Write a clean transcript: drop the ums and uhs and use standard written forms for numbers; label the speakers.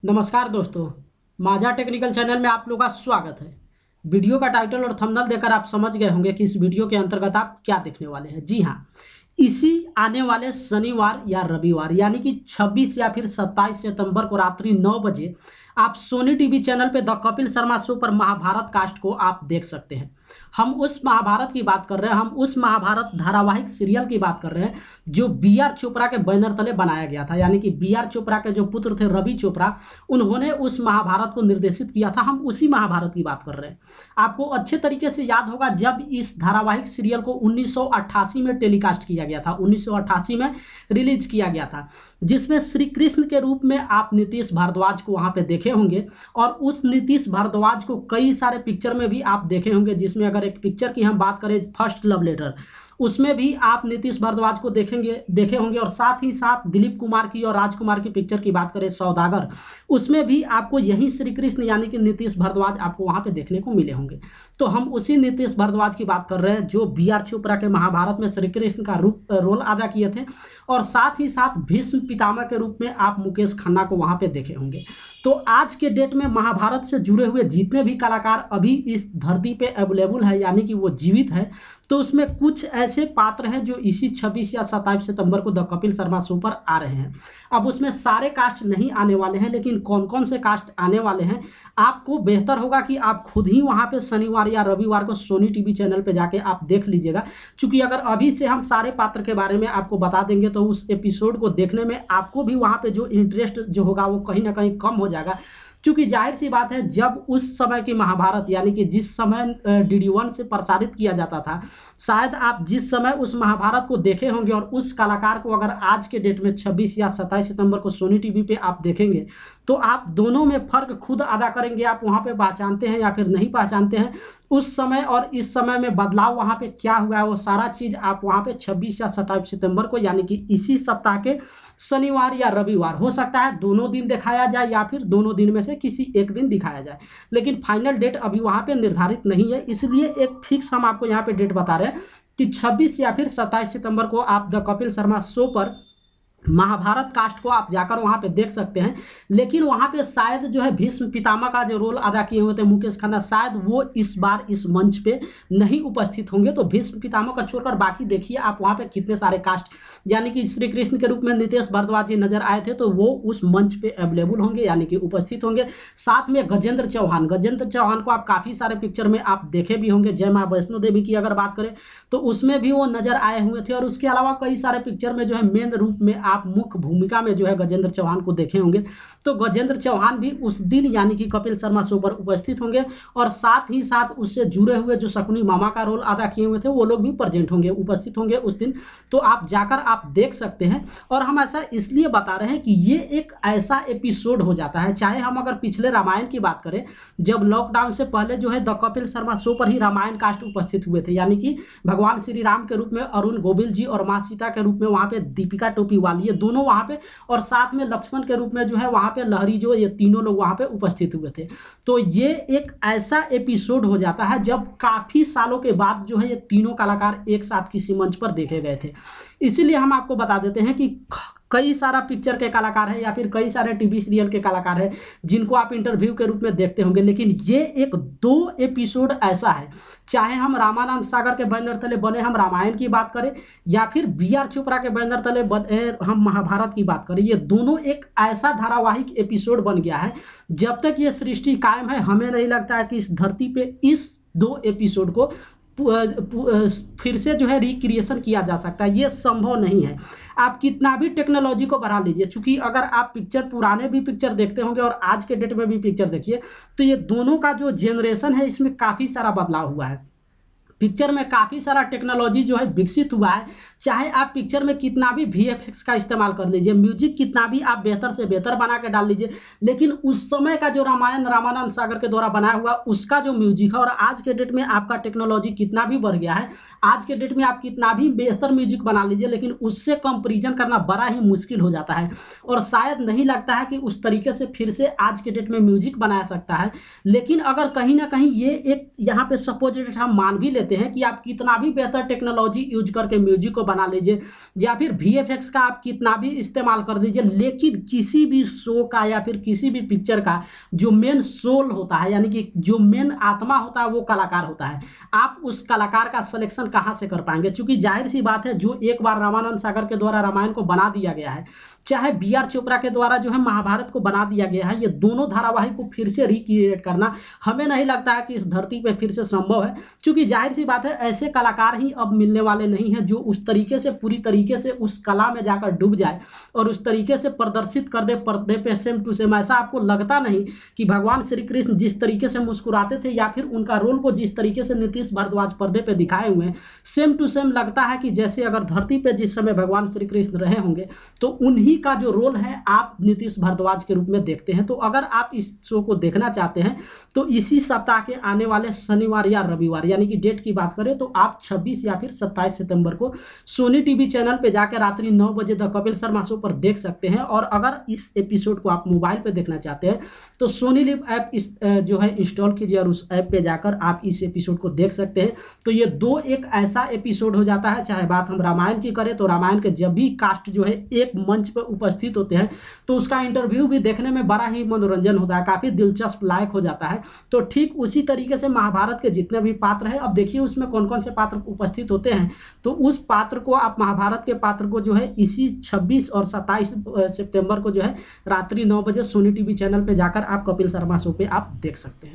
Speaker 1: नमस्कार दोस्तों, माझा टेक्निकल चैनल में आप लोगों का स्वागत है। वीडियो का टाइटल और थंबनेल देखकर आप समझ गए होंगे कि इस वीडियो के अंतर्गत आप क्या देखने वाले हैं। जी हाँ, इसी आने वाले शनिवार या रविवार यानी कि 26 या फिर 27 सितंबर को रात्रि 9 बजे आप सोनी टीवी चैनल पे द कपिल शर्मा शो पर महाभारत कास्ट को आप देख सकते हैं। हम उस महाभारत की बात कर रहे हैं, हम उस महाभारत धारावाहिक सीरियल की बात कर रहे हैं जो बी आर चोपड़ा के बैनर तले बनाया गया था। यानी कि बी आर चोपड़ा के जो पुत्र थे रवि चोपड़ा, उन्होंने उस महाभारत को निर्देशित किया था। हम उसी महाभारत की बात कर रहे हैं। आपको अच्छे तरीके से याद होगा जब इस धारावाहिक सीरियल को 1988 में टेलीकास्ट किया गया था, 1988 में रिलीज किया गया था, जिसमें श्री कृष्ण के रूप में आप नीतीश भारद्वाज को वहां पे देखे होंगे। और उस नीतीश भारद्वाज को कई सारे पिक्चर में भी आप देखे होंगे, जिसमें अगर एक पिक्चर की हम बात करें फर्स्ट लव लेटर, उसमें भी आप नीतीश भारद्वाज को देखे होंगे। और साथ ही साथ दिलीप कुमार की और राजकुमार की पिक्चर की बात करें सौदागर, उसमें भी आपको यही श्री कृष्ण यानी कि नीतीश भारद्वाज आपको वहां पे देखने को मिले होंगे। तो हम उसी नीतीश भारद्वाज की बात कर रहे हैं जो बी आर चोपड़ा के महाभारत में श्री कृष्ण का रोल अदा किए थे। और साथ ही साथ भीष्म पितामह के रूप में आप मुकेश खन्ना को वहां पे देखे होंगे। तो आज के डेट में महाभारत से जुड़े हुए जितने भी कलाकार अभी इस धरती पे अवेलेबल है यानी कि वो जीवित है, तो उसमें कुछ ऐसे पात्र हैं जो इसी 26 या 27 सितंबर को द कपिल शर्मा शो पर आ रहे हैं। अब उसमें सारे कास्ट नहीं आने वाले हैं, लेकिन कौन कौन से कास्ट आने वाले हैं आपको बेहतर होगा कि आप खुद ही वहां पे शनिवार या रविवार को सोनी टीवी चैनल पे जाके आप देख लीजिएगा। क्योंकि अगर अभी से हम सारे पात्र के बारे में आपको बता देंगे तो उस एपिसोड को देखने में आपको भी वहां पे जो इंटरेस्ट जो होगा वो कहीं ना कहीं कम हो जाएगा। क्योंकि जाहिर सी बात है, जब उस समय की महाभारत यानी कि जिस समय DD1 से प्रसारित किया जाता था, शायद आप जिस समय उस महाभारत को देखे होंगे और उस कलाकार को अगर आज के डेट में 26 या 27 सितंबर को सोनी टीवी पे आप देखेंगे तो आप दोनों में फर्क खुद अदा करेंगे। आप वहां पे पहचानते हैं या फिर नहीं पहचानते हैं, उस समय और इस समय में बदलाव वहां पे क्या हुआ है, वो सारा चीज आप वहां पे 26 या 27 सितंबर को यानी कि इसी सप्ताह के शनिवार या रविवार, हो सकता है दोनों दिन दिखाया जाए या फिर दोनों दिन में से किसी एक दिन दिखाया जाए, लेकिन फाइनल डेट अभी वहां पे निर्धारित नहीं है। इसलिए एक फिक्स हम आपको यहाँ पे डेट बता रहे हैं कि 26 या फिर 27 सितंबर को आप द कपिल शर्मा शो पर महाभारत कास्ट को आप जाकर वहां पे देख सकते हैं। लेकिन वहां पे शायद जो है भीष्म पितामह का जो रोल अदा किए हुए थे मुकेश खन्ना, शायद वो इस बार इस मंच पे नहीं उपस्थित होंगे। तो भीष्म पितामह का छोड़कर बाकी देखिए आप वहां पे कितने सारे कास्ट, यानी कि श्री कृष्ण के रूप में नीतीश भारद्वाज जी नजर आए थे तो वो उस मंच पे अवेलेबल होंगे यानी कि उपस्थित होंगे। साथ में गजेंद्र चौहान को आप काफी सारे पिक्चर में आप देखे भी होंगे। जय मां वैष्णो देवी की अगर बात करें तो उसमें भी वो नजर आए हुए थे। और उसके अलावा कई सारे पिक्चर में जो है मेन रूप में आप मुख्य भूमिका में जो है गजेंद्र चौहान को देखे होंगे। तो गजेंद्र चौहान भी उस दिन यानी कि कपिल शर्मा शो पर उपस्थित होंगे। और साथ ही साथ उससे जुड़े हुए जो शकुनी मामा का रोल अदा किए हुए थे वो लोग भी प्रेजेंट होंगे, उपस्थित होंगे उस दिन। तो आप जाकर आप देख सकते हैं। और हम ऐसा इसलिए बता रहे हैं कि ये एक ऐसा एपिसोड हो जाता है, चाहे हम अगर पिछले रामायण की बात करें, जब लॉकडाउन से पहले जो है द कपिल शर्मा शो पर ही रामायण कास्ट उपस्थित हुए थे, यानी कि भगवान श्री राम के रूप में अरुण गोविल जी और माँ सीता के रूप में वहां पे दीपिका टोपीवाली, ये दोनों वहां पे, और साथ में लक्ष्मण के रूप में जो है वहां पे लहरी जो, ये तीनों लोग वहां पे उपस्थित हुए थे। तो ये एक ऐसा एपिसोड हो जाता है जब काफी सालों के बाद जो है ये तीनों कलाकार एक साथ किसी मंच पर देखे गए थे। इसीलिए हम आपको बता देते हैं कि कई सारा पिक्चर के कलाकार है या फिर कई सारे टीवी सीरियल के कलाकार है जिनको आप इंटरव्यू के रूप में देखते होंगे, लेकिन ये एक दो एपिसोड ऐसा है, चाहे हम रामानंद सागर के बैनर तले बने हम रामायण की बात करें या फिर बी आर चोपड़ा के बैनर तले बने हम महाभारत की बात करें, ये दोनों एक ऐसा धारावाहिक एपिसोड बन गया है। जब तक ये सृष्टि कायम है हमें नहीं लगता है कि इस धरती पे इस दो एपिसोड को फिर से जो है रिक्रिएशन किया जा सकता है, ये संभव नहीं है। आप कितना भी टेक्नोलॉजी को बढ़ा लीजिए, क्योंकि अगर आप पिक्चर पुराने भी पिक्चर देखते होंगे और आज के डेट में भी पिक्चर देखिए तो ये दोनों का जो जनरेशन है इसमें काफ़ी सारा बदलाव हुआ है। पिक्चर में काफ़ी सारा टेक्नोलॉजी जो है विकसित हुआ है। चाहे आप पिक्चर में कितना भी VFX का इस्तेमाल कर लीजिए, म्यूजिक कितना भी आप बेहतर से बेहतर बना के डाल लीजिए, लेकिन उस समय का जो रामायण रामानंद सागर के द्वारा बनाया हुआ उसका जो म्यूजिक है और आज के डेट में आपका टेक्नोलॉजी कितना भी बढ़ गया है, आज के डेट में आप कितना भी बेहतर म्यूजिक बना लीजिए लेकिन उससे कंपेरिजन करना बड़ा ही मुश्किल हो जाता है। और शायद नहीं लगता है कि उस तरीके से फिर से आज के डेट में म्यूजिक बनाया सकता है। लेकिन अगर कहीं ना कहीं ये एक यहाँ पे सपोजिट हम मान भी लेते देते हैं कि आप कितना भी बेहतर टेक्नोलॉजी यूज करके म्यूजिक को बना लीजिए या फिर वीएफएक्स का आप कितना भी इस्तेमाल कर दीजिए, लेकिन किसी भी शो का या फिर किसी भी पिक्चर का जो मेन सोल होता है, यानी कि जो मेन आत्मा होता है, वो कलाकार होता है। आप उस कलाकार का सिलेक्शन कहाँ से कर पाएंगे? क्योंकि जाहिर सी बात है, जो एक बार रामानंद सागर के द्वारा रामायण को बना दिया गया है, चाहे बी.आर. चोपड़ा के द्वारा जो है महाभारत को बना दिया गया है, ये दोनों धारावाहिक को फिर से रिक्रिएट करना हमें नहीं लगता है कि इस धरती पे फिर से संभव है। क्योंकि जाहिर सी बात है, ऐसे कलाकार ही अब मिलने वाले नहीं हैं जो उस तरीके से पूरी तरीके से उस कला में जाकर डूब जाए और उस तरीके से प्रदर्शित कर दे पर्दे पे सेम टू सेम। ऐसा आपको लगता नहीं कि भगवान श्री कृष्ण जिस तरीके से मुस्कुराते थे या फिर उनका रोल को जिस तरीके से नीतीश भारद्वाज पर्दे पे दिखाए हुए हैं, सेम टू सेम लगता है कि जैसे अगर धरती पे जिस समय भगवान श्री कृष्ण रहे होंगे तो उन्हीं का जो रोल है आप नीतीश भारद्वाज के रूप में देखते हैं। तो अगर आप इस शो को देखना चाहते हैं तो इसी सप्ताह के आने वाले शनिवार या रविवार, यानी कि डेट की बात करें तो आप 26 या फिर 27 सितंबर को सोनी टीवी चैनल पे जाकर रात्रि 9 बजे द कपिल शर्मा शो पर देख सकते हैं। और अगर इस एपिसोड को आप मोबाइल पे देखना चाहते हैं तो सोनी लिव ऐप जो है इंस्टॉल कीजिए और उस ऐप पे जाकर आप इस एपिसोड को देख सकते हैं। तो ये दो एक ऐसा एपिसोड हो जाता है, चाहे बात हम रामायण की करें तो रामायण के जब भी कास्ट जो है एक मंच पर उपस्थित होते हैं तो उसका इंटरव्यू भी देखने में बड़ा ही मनोरंजन होता है, काफ़ी दिलचस्प लायक हो जाता है। तो ठीक उसी तरीके से महाभारत के जितने भी पात्र हैं, अब देखिए उसमें कौन कौन से पात्र उपस्थित होते हैं, तो उस पात्र को आप महाभारत के पात्र को जो है इसी 26 और 27 सितंबर को जो है रात्रि 9 बजे सोनी टीवी चैनल पे जाकर आप कपिल शर्मा शो पे आप देख सकते हैं।